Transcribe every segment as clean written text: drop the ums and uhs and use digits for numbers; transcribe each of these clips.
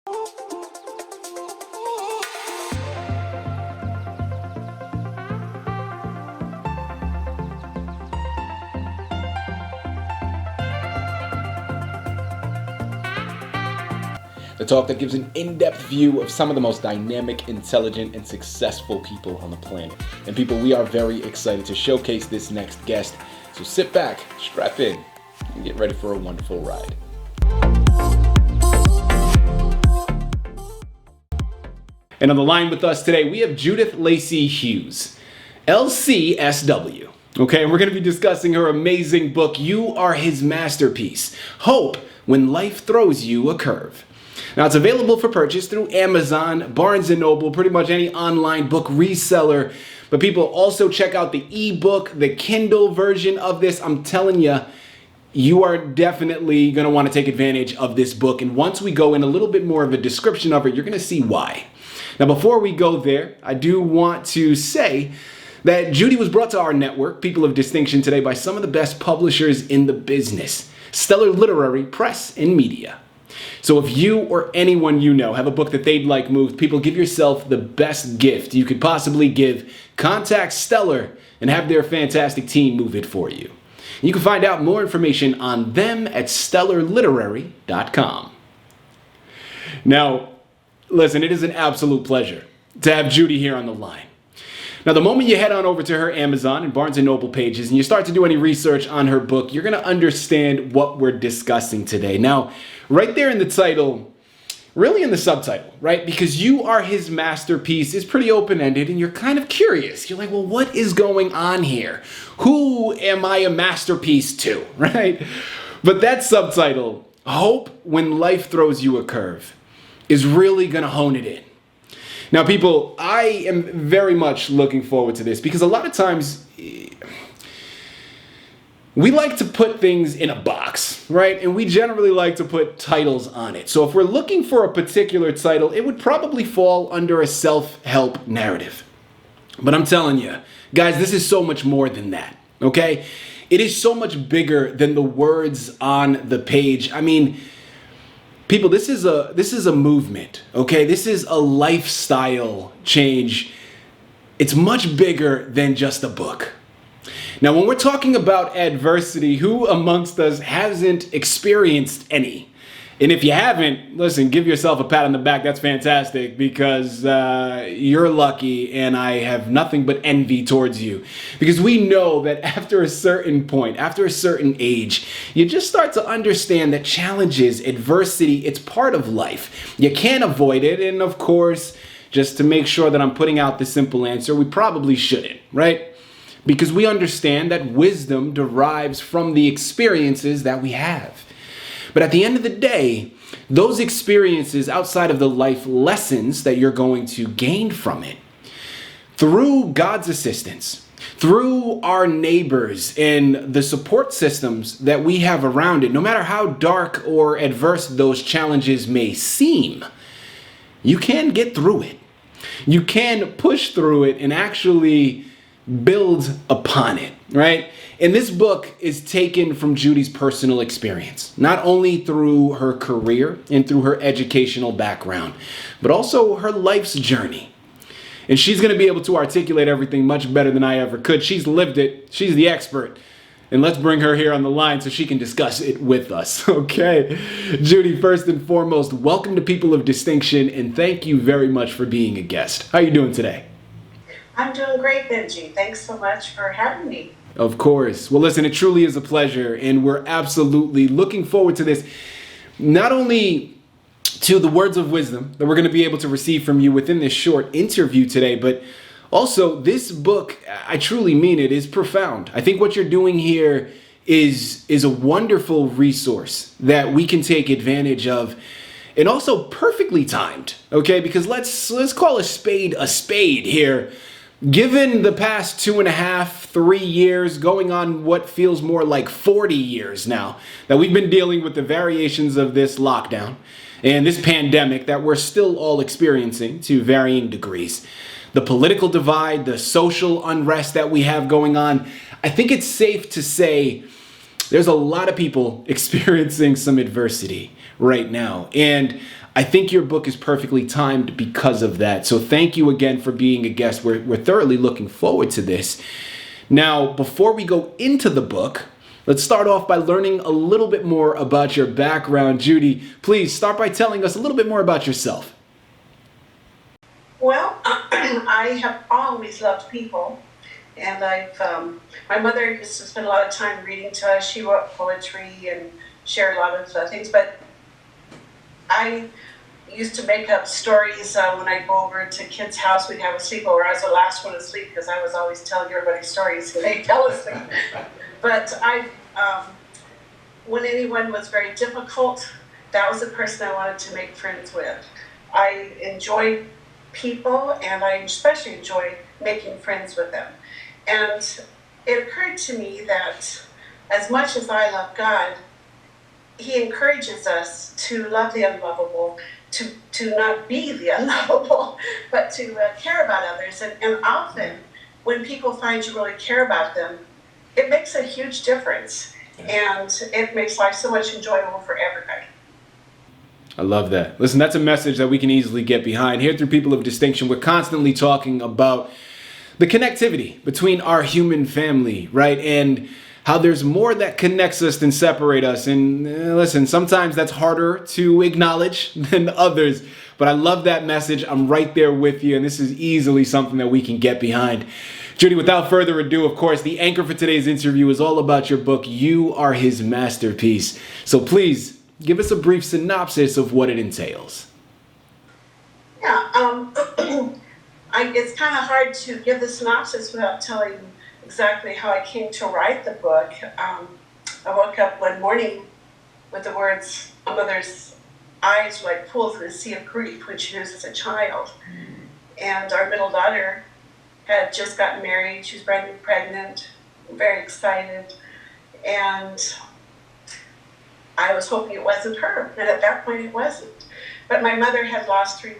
The talk that gives an in-depth view of some of the most dynamic, intelligent, and successful people on the planet. And people, we are very excited to showcase this next guest. So sit back, strap in, and get ready for a wonderful ride. And on the line with us today, we have Judith Lacey Hewes, LCSW. Okay, and we're going to be discussing her amazing book, You Are His Masterpiece, Hope When Life Throws You a Curve. Now, it's available for purchase through Amazon, Barnes & Noble, pretty much any online book reseller. But people, also check out the ebook, the Kindle version of this. I'm telling you, you are definitely going to want to take advantage of this book. And once we go in a little bit more of a description of it, you're going to see why. Now, before we go there, I do want to say that Judy was brought to our network, People of Distinction, today by some of the best publishers in the business, Stellar Literary, Press, and Media. So if you or anyone you know have a book that they'd like moved, people, give yourself the best gift you could possibly give. Contact Stellar and have their fantastic team move it for you. You can find out more information on them at stellarliterary.com. Now, listen, it is an absolute pleasure to have Judy here on the line. Now, the moment you head on over to her Amazon and Barnes & Noble pages and you start to do any research on her book, you're going to understand what we're discussing today. Now, right there in the title, really in the subtitle, right? Because You Are His Masterpiece is pretty open-ended and you're kind of curious. You're like, well, what is going on here? Who am I a masterpiece to, right? But that subtitle, Hope When Life Throws You a Curve, is really going to hone it in. Now, people, I am very much looking forward to this because a lot of times we like to put things in a box, right? And we generally like to put titles on it. So if we're looking for a particular title, it would probably fall under a self-help narrative. But I'm telling you, guys, this is so much more than that, okay? It is so much bigger than the words on the page. I mean, people, this is a movement, okay? This is a lifestyle change. It's much bigger than just a book. Now, when we're talking about adversity, who amongst us hasn't experienced any? And if you haven't, listen, give yourself a pat on the back. That's fantastic because you're lucky and I have nothing but envy towards you. Because we know that after a certain point, after a certain age, you just start to understand that challenges, adversity, it's part of life. You can't avoid it. And of course, just to make sure that I'm putting out the simple answer, we probably shouldn't, right? Because we understand that wisdom derives from the experiences that we have. But at the end of the day, those experiences outside of the life lessons that you're going to gain from it, through God's assistance, through our neighbors and the support systems that we have around it, no matter how dark or adverse those challenges may seem, you can get through it. You can push through it and actually build upon it, right? And this book is taken from Judy's personal experience, not only through her career and through her educational background, but also her life's journey. And she's going to be able to articulate everything much better than I ever could. She's lived it. She's the expert. And let's bring her here on the line so she can discuss it with us, okay? Judy, first and foremost, welcome to People of Distinction, and thank you very much for being a guest. How are you doing today? I'm doing great, Benji. Thanks so much for having me. Of course. Well, listen, it truly is a pleasure, and we're absolutely looking forward to this. Not only to the words of wisdom that we're going to be able to receive from you within this short interview today, but also this book, I truly mean it, is profound. I think what you're doing here is a wonderful resource that we can take advantage of, and also perfectly timed, okay? Because let's call a spade here. Given the past 2.5, 3 years, going on what feels more like 40 years now, that we've been dealing with the variations of this lockdown and this pandemic that we're still all experiencing to varying degrees, the political divide, the social unrest that we have going on, I think it's safe to say there's a lot of people experiencing some adversity right now. And I think your book is perfectly timed because of that. So thank you again for being a guest. We're thoroughly looking forward to this. Now, before we go into the book, let's start off by learning a little bit more about your background. Judy, please start by telling us a little bit more about yourself. Well, I have always loved people, and my mother used to spend a lot of time reading to us. She wrote poetry and shared a lot of things, but I used to make up stories when I'd go over to kids' house. We'd have a sleepover. I was the last one to sleep because I was always telling everybody stories and they fell asleep. But when anyone was very difficult, that was the person I wanted to make friends with. I enjoyed people, and I especially enjoyed making friends with them. And it occurred to me that as much as I love God, He encourages us to love the unlovable, to not be the unlovable, but to care about others. And often, when people find you really care about them, it makes a huge difference. And it makes life so much enjoyable for everybody. I love that. Listen, that's a message that we can easily get behind. Here through People of Distinction, we're constantly talking about the connectivity between our human family, right? And how there's more that connects us than separate us. And listen, sometimes that's harder to acknowledge than others. But I love that message. I'm right there with you. And this is easily something that we can get behind. Judy, without further ado, of course, the anchor for today's interview is all about your book, You Are His Masterpiece. So please, give us a brief synopsis of what it entails. Yeah, it's kind of hard to give the synopsis without telling exactly how I came to write the book. I woke up one morning with the words, "A mother's eyes were like pools in a sea of grief" when she was as a child. And our middle daughter had just gotten married. She was brand new pregnant, very excited. And I was hoping it wasn't her. And at that point, it wasn't. But my mother had lost three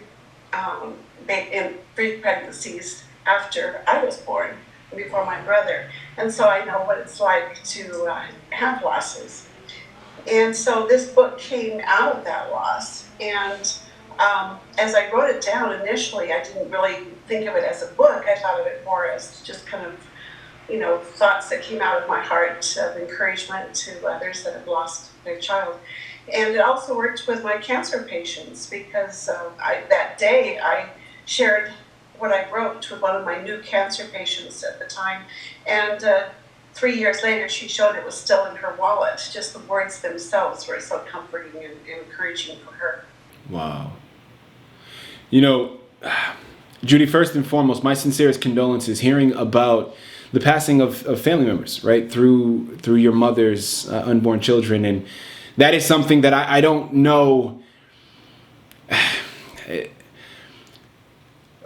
pregnancies after I was born, before my brother. And so I know what it's like to have losses. And so this book came out of that loss. And as I wrote it down initially, I didn't really think of it as a book. I thought of it more as just kind of, thoughts that came out of my heart of encouragement to others that have lost their child. And it also worked with my cancer patients because that day I shared what I wrote with one of my new cancer patients at the time. And 3 years later, she showed it was still in her wallet. Just the words themselves were so comforting and encouraging for her. Wow. Judy, first and foremost, my sincerest condolences hearing about the passing of family members, right, through your mother's unborn children. And that is something that I don't know.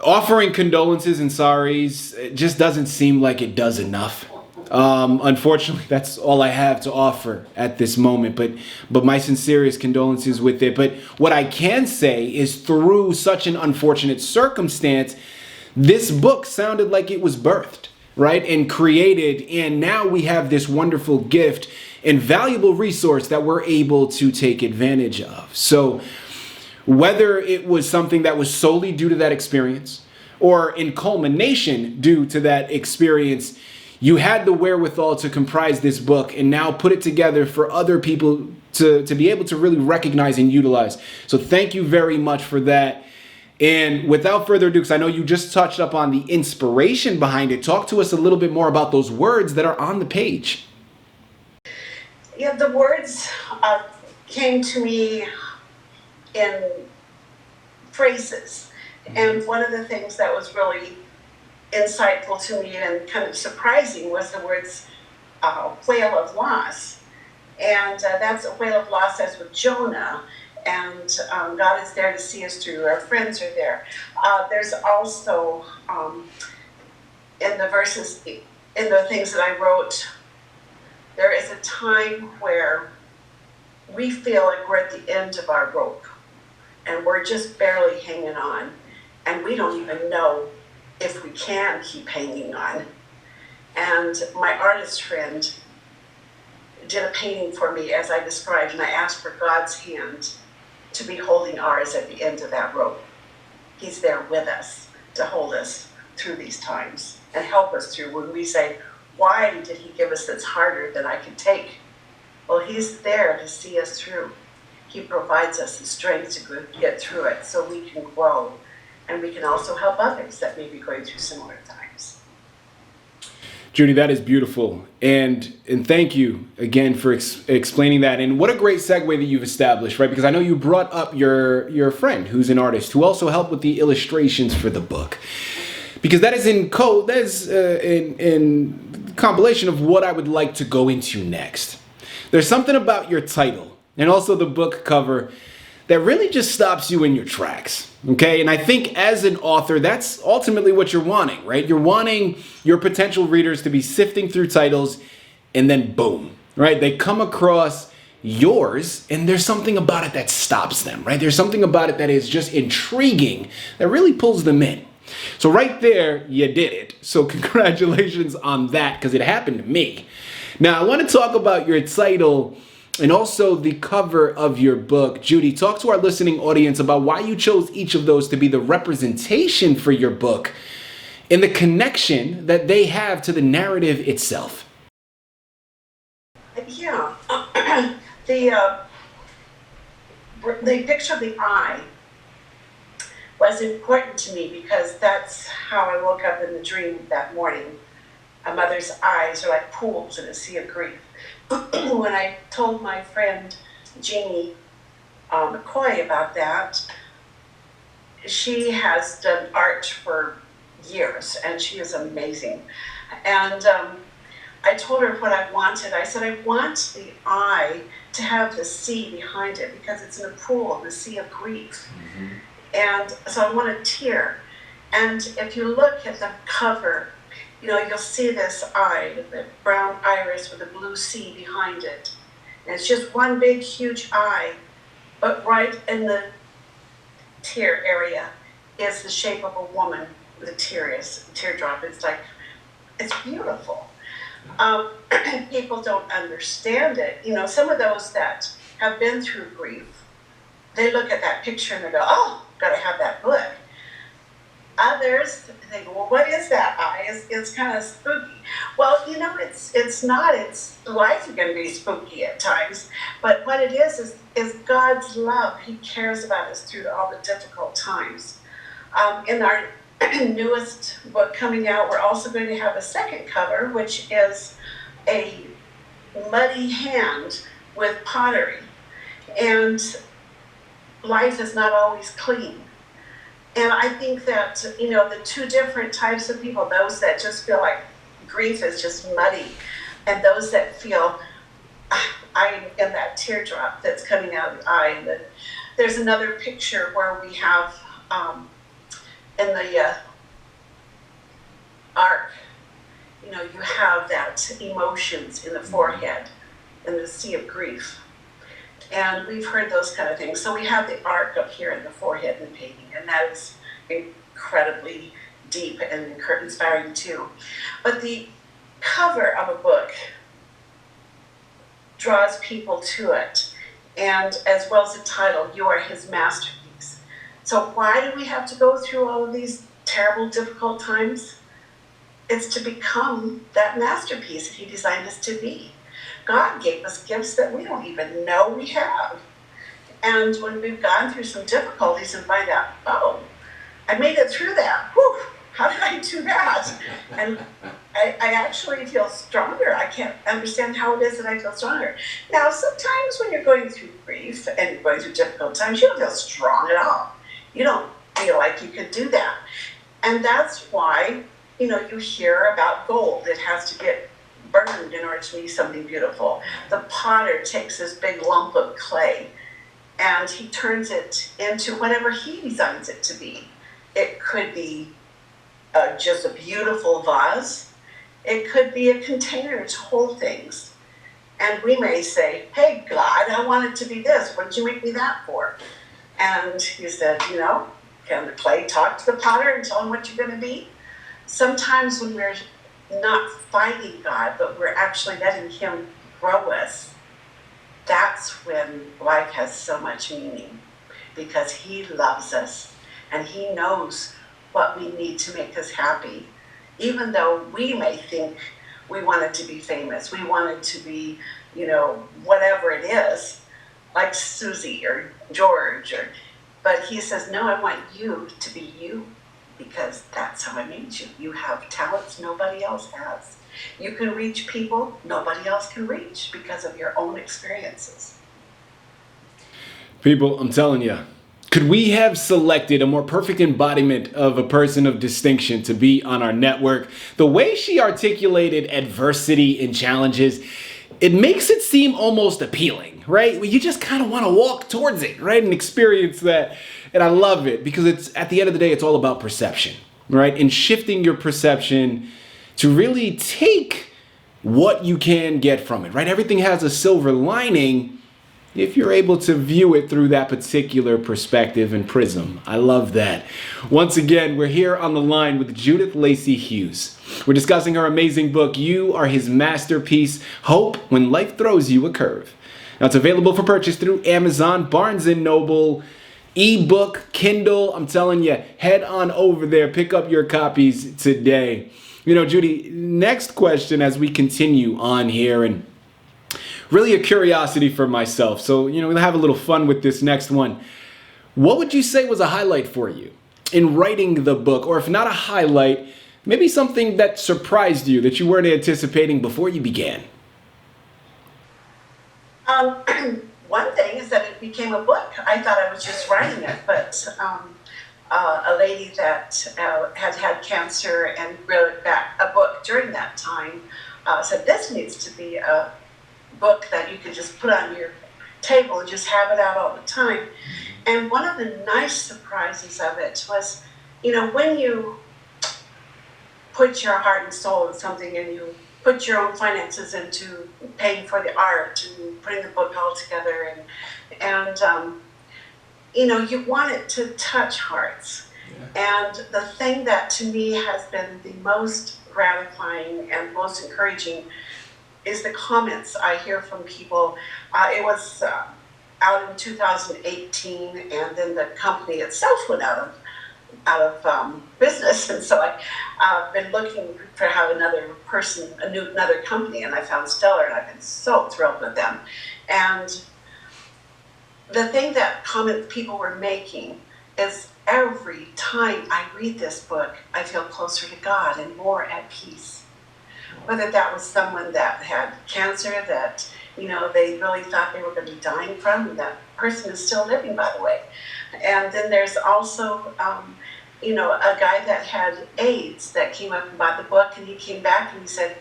Offering condolences and sorries, it just doesn't seem like it does enough. Unfortunately, that's all I have to offer at this moment. But my sincerest condolences with it. But what I can say is through such an unfortunate circumstance, this book sounded like it was birthed, right, and created. And now we have this wonderful gift and valuable resource that we're able to take advantage of. So whether it was something that was solely due to that experience or in culmination due to that experience, you had the wherewithal to comprise this book and now put it together for other people to be able to really recognize and utilize. So thank you very much for that. And without further ado, because I know you just touched up on the inspiration behind it, talk to us a little bit more about those words that are on the page. Yeah, the words came to me in phrases. And one of the things that was really insightful to me and kind of surprising was the words whale of loss. And that's a whale of loss as with Jonah. And God is there to see us through. Our friends are there. There's also in the verses, in the things that I wrote, there is a time where we feel like we're at the end of our rope and we're just barely hanging on. And we don't even know if we can keep hanging on. And my artist friend, did a painting for me as I described, and I asked for God's hand to be holding ours at the end of that rope. He's there with us to hold us through these times and help us through when we say, why did he give us that's harder than I can take? Well, he's there to see us through. He provides us the strength to get through it so we can grow, and we can also help others that may be going through similar times. Judy, that is beautiful. And thank you again for explaining that. And what a great segue that you've established, right? Because I know you brought up your friend who's an artist who also helped with the illustrations for the book. Because that is in compilation of what I would like to go into next. There's something about your title and also the book cover that really just stops you in your tracks, okay? And I think as an author, that's ultimately what you're wanting, right? You're wanting your potential readers to be sifting through titles and then boom, right? They come across yours and there's something about it that stops them, right? There's something about it that is just intriguing that really pulls them in. So right there, you did it. So congratulations on that, because it happened to me. Now, I want to talk about your title and also the cover of your book. Judy, talk to our listening audience about why you chose each of those to be the representation for your book and the connection that they have to the narrative itself. Yeah, the picture of the eye was important to me because that's how I woke up in the dream that morning. A mother's eyes are like pools in a sea of grief. When I told my friend Jeannie McCoy about that, she has done art for years and she is amazing. And I told her what I wanted. I said, I want the eye to have the sea behind it because it's in a pool, the sea of grief. Mm-hmm. And so I want a tear. And if you look at the cover, you'll see this eye, the brown iris with a blue sea behind it. And it's just one big, huge eye. But right in the tear area is the shape of a woman with a teardrop. It's beautiful. People don't understand it. Some of those that have been through grief, they look at that picture and they go, oh, gotta have that book. Others think, well, what is that eye? It's kind of spooky. Well, it's not. Life is going to be spooky at times, but what it is God's love. He cares about us through all the difficult times. In our newest book coming out, we're also going to have a second cover, which is a muddy hand with pottery. And life is not always clean. And I think that, the two different types of people, those that just feel like grief is just muddy, and those that feel, I'm in that teardrop that's coming out of the eye. And there's another picture where we have, in the arc, you have that emotions in the forehead, in the sea of grief. And we've heard those kind of things. So we have the arc up here in the forehead in the painting, and that is incredibly deep and inspiring too. But the cover of a book draws people to it, and as well as the title, You Are His Masterpiece. So why do we have to go through all of these terrible, difficult times? It's to become that masterpiece that he designed us to be. God gave us gifts that we don't even know we have. And when we've gone through some difficulties and find out, oh, I made it through that. Whew, how did I do that? And I actually feel stronger. I can't understand how it is that I feel stronger. Now, sometimes when you're going through grief and you're going through difficult times, you don't feel strong at all. You don't feel like you could do that. And that's why, you hear about gold. It has to get burned in order to be something beautiful. The potter takes this big lump of clay and he turns it into whatever he designs it to be. It could be just a beautiful vase. It could be a container to hold things. And we may say, hey, God, I want it to be this. What did you make me that for? And he said, can the clay talk to the potter and tell him what you're going to be? Sometimes when we're not fighting God, but we're actually letting him grow us, that's when life has so much meaning, because he loves us and he knows what we need to make us happy. Even though we may think we wanted to be famous, we wanted to be, whatever it is, like Susie or George, but he says, no, I want you to be you, because that's how I made you. You have talents nobody else has. You can reach people nobody else can reach because of your own experiences. People, I'm telling you, could we have selected a more perfect embodiment of a person of distinction to be on our network? The way she articulated adversity and challenges, it makes it seem almost appealing, right? You just kind of want to walk towards it, right? And experience that. And I love it because it's, at the end of the day, it's all about perception, right? And shifting your perception to really take what you can get from it, right? Everything has a silver lining if you're able to view it through that particular perspective and prism. I love that. Once again, we're here on the line with Judith Lacey Hewes. We're discussing her amazing book, You Are His Masterpiece, Hope When Life Throws You a Curve. Now, it's available for purchase through Amazon, Barnes & Noble, ebook, Kindle. I'm telling you, head on over there, pick up your copies today. Judy, next question as we continue on here, and really a curiosity for myself. So, we'll have a little fun with this next one. What would you say was a highlight for you in writing the book? Or if not a highlight, maybe something that surprised you that you weren't anticipating before you began? One thing is that it became a book. I thought I was just writing it, but a lady that had cancer and wrote back a book during that time said, this needs to be a book that you could just put on your table and just have it out all the time. And one of the nice surprises of it was, when you put your heart and soul in something and you put your own finances into paying for the art and putting the book all together, and you want it to touch hearts. Yeah. And the thing that to me has been the most gratifying and most encouraging is the comments I hear from people. It was out in 2018, and then the company itself went out of business, and so I've been looking for have another company, and I found Stellar, and I've been so thrilled with them. And the thing that people were making is, every time I read this book, I feel closer to God and more at peace. Whether that was someone that had cancer that, they really thought they were going to be dying from, and that person is still living, by the way. And then there's also, a guy that had AIDS that came up and bought the book, and he came back and he said,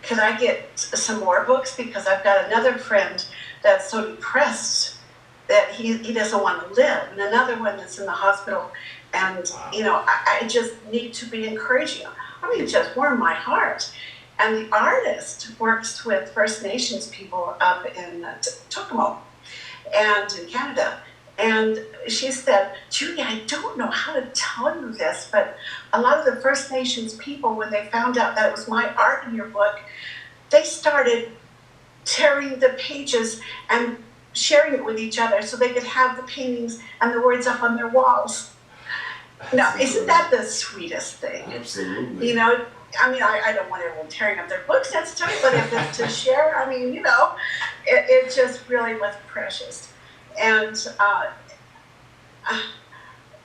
can I get some more books? Because I've got another friend that's so depressed that he doesn't want to live, and another one that's in the hospital, and I just need to be encouraging. It just warmed my heart. And the artist works with First Nations people up in Tucumã and in Canada. And she said, Judy, I don't know how to tell you this, but a lot of the First Nations people, when they found out that it was my art in your book, they started tearing the pages and sharing it with each other so they could have the paintings and the words up on their walls. Now, isn't that the sweetest thing? Absolutely. I don't want everyone tearing up their books necessarily, but if it's to share, it just really was precious. And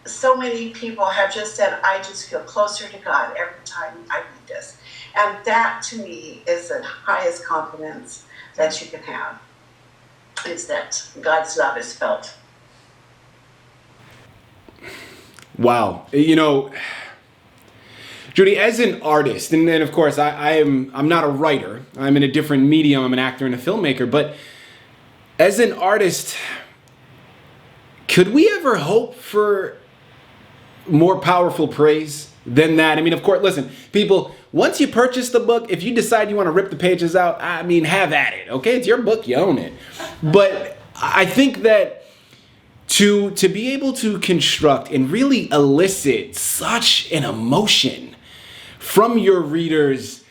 so many people have just said, I just feel closer to God every time I read this. And that, to me, is the highest compliments that you can have, is that God's love is felt. Wow. Judy, as an artist, and then of course I'm not a writer, I'm in a different medium, I'm an actor and a filmmaker, but as an artist, could we ever hope for more powerful praise than that? Of course, listen, people, once you purchase the book, if you decide you want to rip the pages out, have at it, okay? It's your book, you own it. But I think that to be able to construct and really elicit such an emotion from your readers,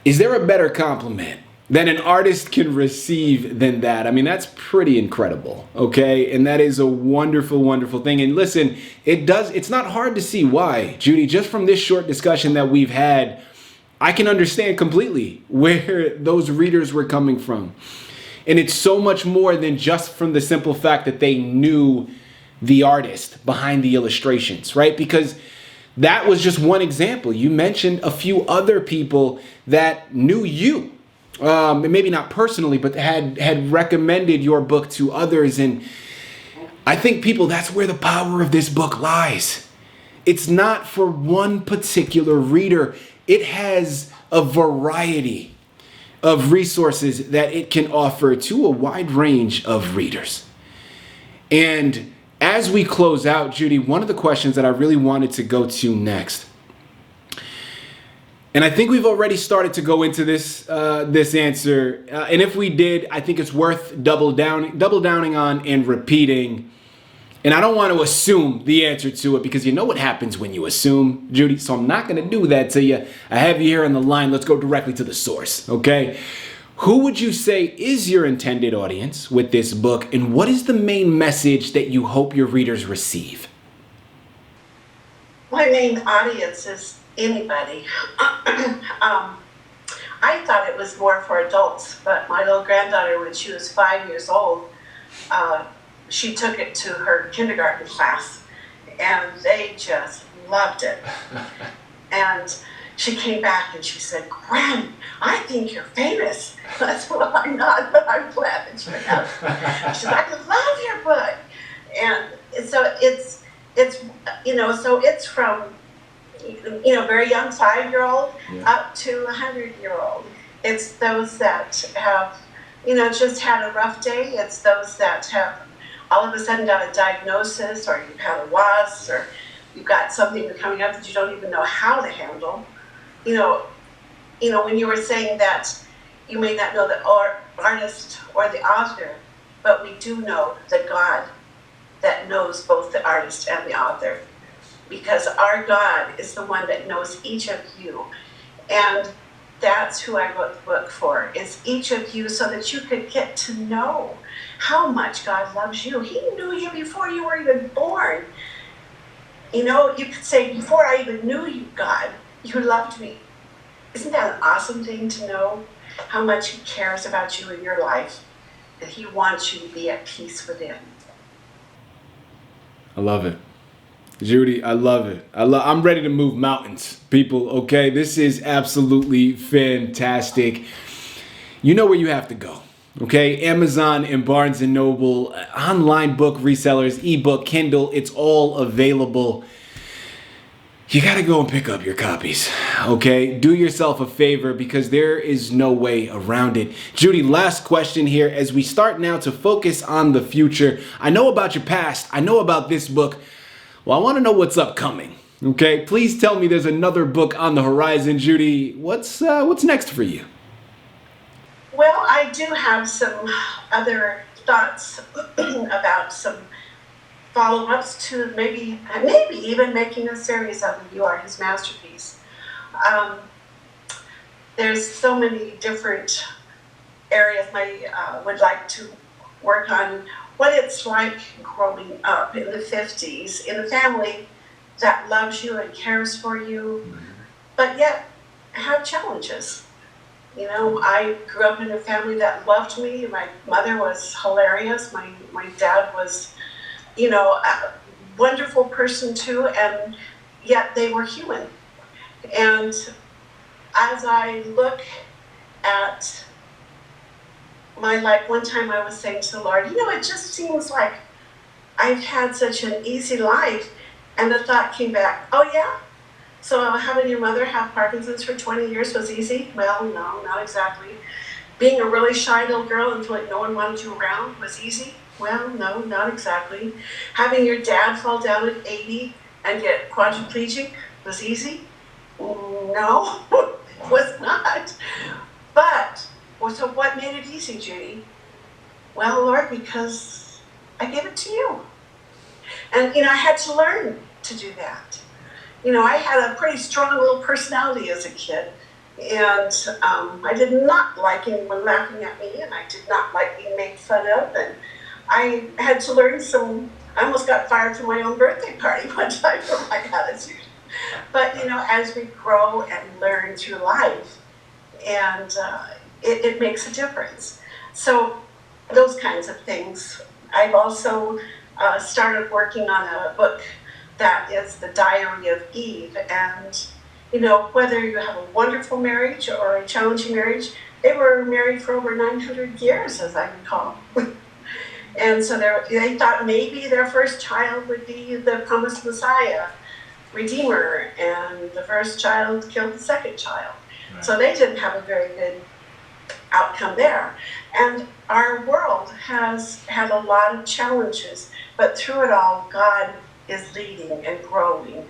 is there a better compliment that an artist can receive than that. I mean, that's pretty incredible, okay? And that is a wonderful, wonderful thing. And listen, it's not hard to see why, Judy, just from this short discussion that we've had, I can understand completely where those readers were coming from. And it's so much more than just from the simple fact that they knew the artist behind the illustrations, right? Because that was just one example. You mentioned a few other people that knew you. Maybe not personally, but had recommended your book to others. And I think, people, that's where the power of this book lies. It's not for one particular reader. It has a variety of resources that it can offer to a wide range of readers. And as we close out, Judy, one of the questions that I really wanted to go to next, and I think we've already started to go into this answer. And if we did, I think it's worth double downing on and repeating. And I don't want to assume the answer to it, because you know what happens when you assume, Judy. So I'm not going to do that to you. I have you here on the line. Let's go directly to the source, okay? Who would you say is your intended audience with this book? And what is the main message that you hope your readers receive? My main audience is anybody. I thought it was more for adults, but my little granddaughter, when she was 5 years old, she took it to her kindergarten class, and they just loved it. And she came back and she said, "Gran, I think you're famous." I said, "Well, I'm not, but I'm glad that you have." She said, "I love your book." And so it's so it's from very young 5-year-old up to 100-year-old. It's those that have just had a rough day. It's those that have all of a sudden got a diagnosis, or you've had a loss, or you've got something coming up that you don't even know how to handle. When you were saying that you may not know the artist or the author, but we do know the God that knows both the artist and the author, because our God is the one that knows each of you. And that's who I wrote the book for, is each of you, so that you could get to know how much God loves you. He knew you before you were even born. You could say, before I even knew you, God, you loved me. Isn't that an awesome thing to know? How much He cares about you in your life, that He wants you to be at peace within. I love it. Judy, I love it. I'm ready to move mountains, people, okay? This is absolutely fantastic. You know where you have to go, okay? Amazon and Barnes & Noble, online book resellers, ebook, Kindle, it's all available. You gotta go and pick up your copies, okay? Do yourself a favor, because there is no way around it. Judy, last question here as we start now to focus on the future. I know about your past. I know about this book. Well, I want to know what's upcoming, okay? Please tell me there's another book on the horizon, Judy. What's next for you? Well, I do have some other thoughts about some follow-ups to maybe even making a series of You Are His Masterpiece. There's so many different areas I would like to work on. What it's like growing up in the 50s in a family that loves you and cares for you, but yet have challenges. I grew up in a family that loved me. My mother was hilarious. My dad was, a wonderful person too, and yet they were human. And as I look at my life, one time I was saying to the Lord, it just seems like I've had such an easy life. And the thought came back, oh yeah? So having your mother have Parkinson's for 20 years was easy? Well, no, not exactly. Being a really shy little girl and feeling like no one wanted you around was easy? Well, no, not exactly. Having your dad fall down at 80 and get quadriplegic was easy? No, was not. But, so what made it easy, Judy? Well, Lord, because I gave it to you. And, I had to learn to do that. I had a pretty strong little personality as a kid. And I did not like anyone laughing at me, and I did not like being made fun of. And I had to learn I almost got fired from my own birthday party one time for my attitude. But, as we grow and learn through life, and it makes a difference. So those kinds of things. I've also started working on a book that is the Diary of Eve. And, whether you have a wonderful marriage or a challenging marriage, they were married for over 900 years, as I recall. And so they thought maybe their first child would be the promised Messiah, Redeemer, and the first child killed the second child. Right. So they didn't have a very good outcome there. And our world has had a lot of challenges, but through it all, God is leading and growing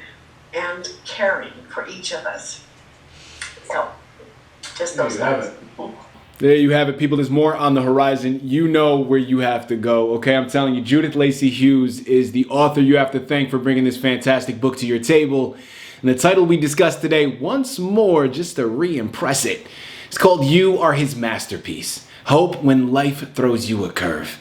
and caring for each of us. So, just those things. There you have it, people. There's more on the horizon. You know where you have to go, okay? I'm telling you, Judith Lacey Hewes is the author you have to thank for bringing this fantastic book to your table. And the title we discussed today, once more, just to re-impress it, it's called You Are His Masterpiece. Hope When Life Throws You a Curve.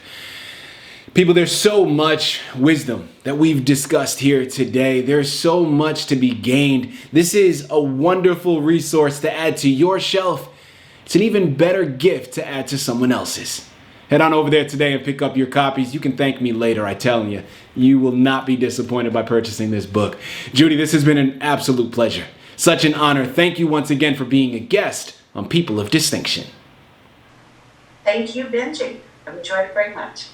People, there's so much wisdom that we've discussed here today. There's so much to be gained. This is a wonderful resource to add to your shelf. It's an even better gift to add to someone else's. Head on over there today and pick up your copies. You can thank me later, I tell you. You will not be disappointed by purchasing this book. Judy, this has been an absolute pleasure. Such an honor. Thank you once again for being a guest on People of Distinction. Thank you, Benji. I've enjoyed it very much.